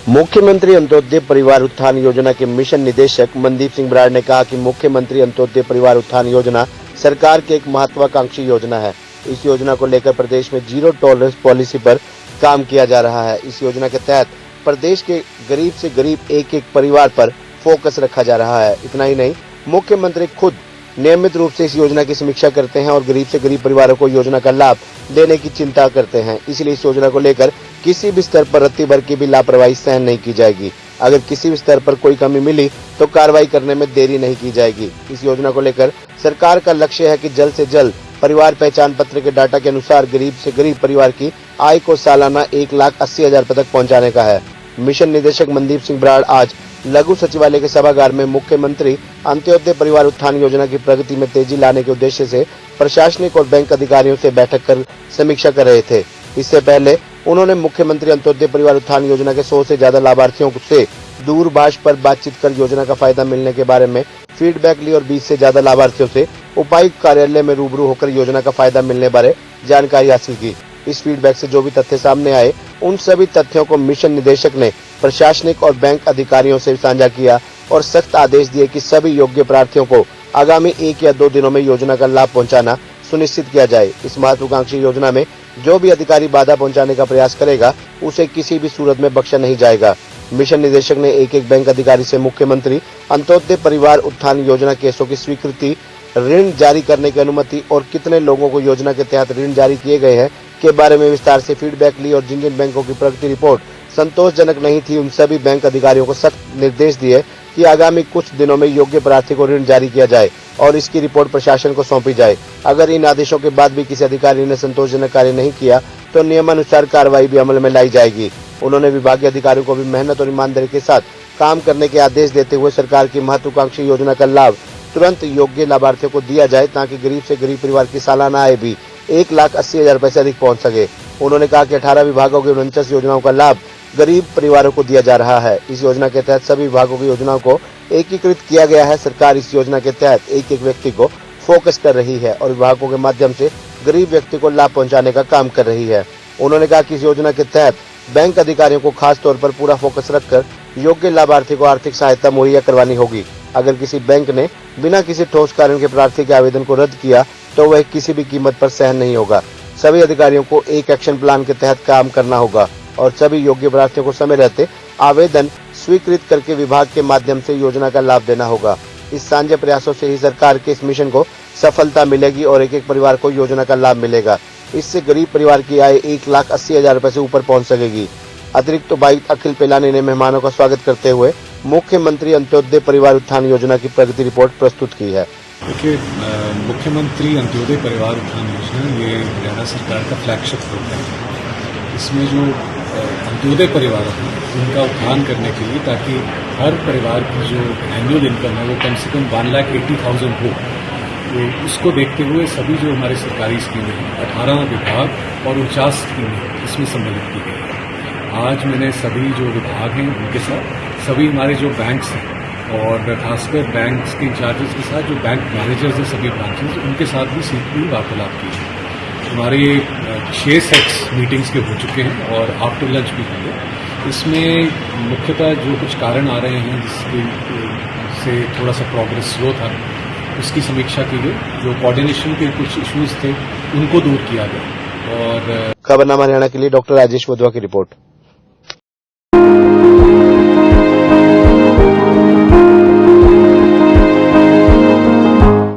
मुख्यमंत्री अंत्योदय परिवार उत्थान योजना के मिशन निदेशक मनदीप सिंह बराड़ ने कहा कि मुख्यमंत्री अंत्योदय परिवार उत्थान योजना सरकार की एक महत्वाकांक्षी योजना है। इस योजना को लेकर प्रदेश में जीरो टॉलरेंस पॉलिसी पर काम किया जा रहा है। इस योजना के तहत प्रदेश के गरीब से गरीब एक एक परिवार पर फोकस रखा जा रहा है। इतना ही नहीं, मुख्यमंत्री खुद नियमित रूप से इस योजना की समीक्षा करते हैं और गरीब से गरीब परिवारों को योजना का लाभ लेने की चिंता करते हैं। इसलिए इस योजना को लेकर किसी भी स्तर पर रत्ती भर की भी लापरवाही सहन नहीं की जाएगी। अगर किसी भी स्तर पर कोई कमी मिली तो कार्रवाई करने में देरी नहीं की जाएगी। इस योजना को लेकर सरकार का लक्ष्य है कि जल्द से जल्द परिवार पहचान पत्र के डाटा के अनुसार गरीब से गरीब परिवार की आय को सालाना 1,80,000 रुपए तक पहुंचाने का है। मिशन निदेशक मनदीप सिंह बराड़ आज लघु सचिवालय के सभागार में मुख्यमंत्री अंत्योदय परिवार उत्थान योजना की प्रगति में तेजी लाने के उद्देश्य से प्रशासनिक और बैंक अधिकारियों से बैठक कर समीक्षा कर रहे थे। इससे पहले उन्होंने मुख्यमंत्री अंत्योदय परिवार उत्थान योजना के 100 से ज्यादा लाभार्थियों से दूरभाष पर बातचीत कर योजना का फायदा मिलने के बारे में फीडबैक ली और 20 से ज्यादा लाभार्थियों से उपायुक्त कार्यालय में रूबरू होकर योजना का फायदा मिलने बारे जानकारी हासिल की। इस फीडबैक से जो भी तथ्य सामने आए, उन सभी तथ्यों को मिशन निदेशक ने प्रशासनिक और बैंक अधिकारियों से साझा किया और सख्त आदेश दिए कि सभी योग्य प्रार्थियों को आगामी 1 या 2 दिनों में योजना का लाभ पहुंचाना सुनिश्चित किया जाए। इस महत्वाकांक्षी योजना में जो भी अधिकारी बाधा पहुंचाने का प्रयास करेगा, उसे किसी भी सूरत में बख्शा नहीं जाएगा। मिशन निदेशक ने एक एक बैंक अधिकारी से मुख्यमंत्री अंत्योदय परिवार उत्थान योजना केसों की स्वीकृति, ऋण जारी करने की अनुमति और कितने लोगों को योजना के तहत ऋण जारी किए गए हैं के बारे में विस्तार से फीडबैक ली और जिन जिन बैंकों की प्रगति रिपोर्ट संतोषजनक नहीं थी, उन सभी बैंक अधिकारियों को सख्त निर्देश दिए कि आगामी कुछ दिनों में योग्य प्रार्थी को ऋण जारी किया जाए और इसकी रिपोर्ट प्रशासन को सौंपी जाए। अगर इन आदेशों के बाद भी किसी अधिकारी ने संतोषजनक कार्य नहीं किया तो नियमानुसार कार्रवाई भी अमल में लाई जाएगी। उन्होंने विभागीय अधिकारियों को भी मेहनत और ईमानदारी के साथ काम करने के आदेश देते हुए सरकार की महत्वाकांक्षी योजना का लाभ तुरंत योग्य लाभार्थियों को दिया जाए ताकि गरीब से गरीब परिवार की सालाना आय भी 1,80,000 रुपए से अधिक पहुंच सके। उन्होंने कहा कि 18 विभागों की 49 योजनाओं का लाभ गरीब परिवारों को दिया जा रहा है। इस योजना के तहत सभी विभागों की योजनाओं को एकीकृत किया गया है। सरकार इस योजना के तहत एक एक व्यक्ति को फोकस कर रही है और विभागों के माध्यम से गरीब व्यक्ति को लाभ पहुंचाने का काम कर रही है। उन्होंने कहा कि इस योजना के तहत बैंक अधिकारियों को खास तौर पर पूरा फोकस रखकर योग्य लाभार्थी को आर्थिक सहायता मुहैया करवानी होगी। अगर किसी बैंक ने बिना किसी ठोस कारण के प्रार्थी के आवेदन को रद्द किया तो वह किसी भी कीमत पर सहन नहीं होगा। सभी अधिकारियों को एक एक्शन प्लान के तहत काम करना होगा और सभी योग्य प्रार्थियों को समय रहते आवेदन स्वीकृत करके विभाग के माध्यम से योजना का लाभ देना होगा। इस साझे प्रयासों से ही सरकार के इस मिशन को सफलता मिलेगी और एक एक परिवार को योजना का लाभ मिलेगा। इससे गरीब परिवार की आय 1,80,000 रुपए से ऊपर पहुंच सकेगी। अतिरिक्त उपायुक्त अखिल पेलानी ने मेहमानों का स्वागत करते हुए मुख्यमंत्री अंत्योदय परिवार उत्थान योजना की प्रगति रिपोर्ट प्रस्तुत की है। देखिए, मुख्यमंत्री अंत्योदय परिवार उत्थान योजना ये हरियाणा सरकार का फ्लैगशिप प्रोग्राम है। इसमें जो अंत्योदय परिवार हैं उनका उत्थान करने के लिए, ताकि हर परिवार की जो एनुअल इनकम है वो कम से कम 1,80,000 हो, तो उसको देखते हुए सभी जो हमारे सरकारी स्कीमें हैं, 18 विभाग और 49 स्कीमें इसमें सम्मिलित की गई है। आज मैंने सभी जो विभाग हैं उनके साथ, सभी हमारे जो बैंक्स हैं और खासकर बैंक्स के इंचार्जेस के साथ, जो बैंक मैनेजर्स हैं सभी ब्रांचेस, उनके साथ भी सीधी वार्तालाप की है। हमारे 6 सेट्स मीटिंग्स के हो चुके हैं और आफ्टर लंच भी होंगे। इसमें मुख्यतः जो कुछ कारण आ रहे हैं जिसके से थोड़ा सा प्रोग्रेस स्लो था, उसकी समीक्षा की गई। जो कोऑर्डिनेशन के कुछ इश्यूज थे उनको दूर किया गया। और खबरनामा हरियाणा के लिए डॉक्टर राजेश वधवा की रिपोर्ट।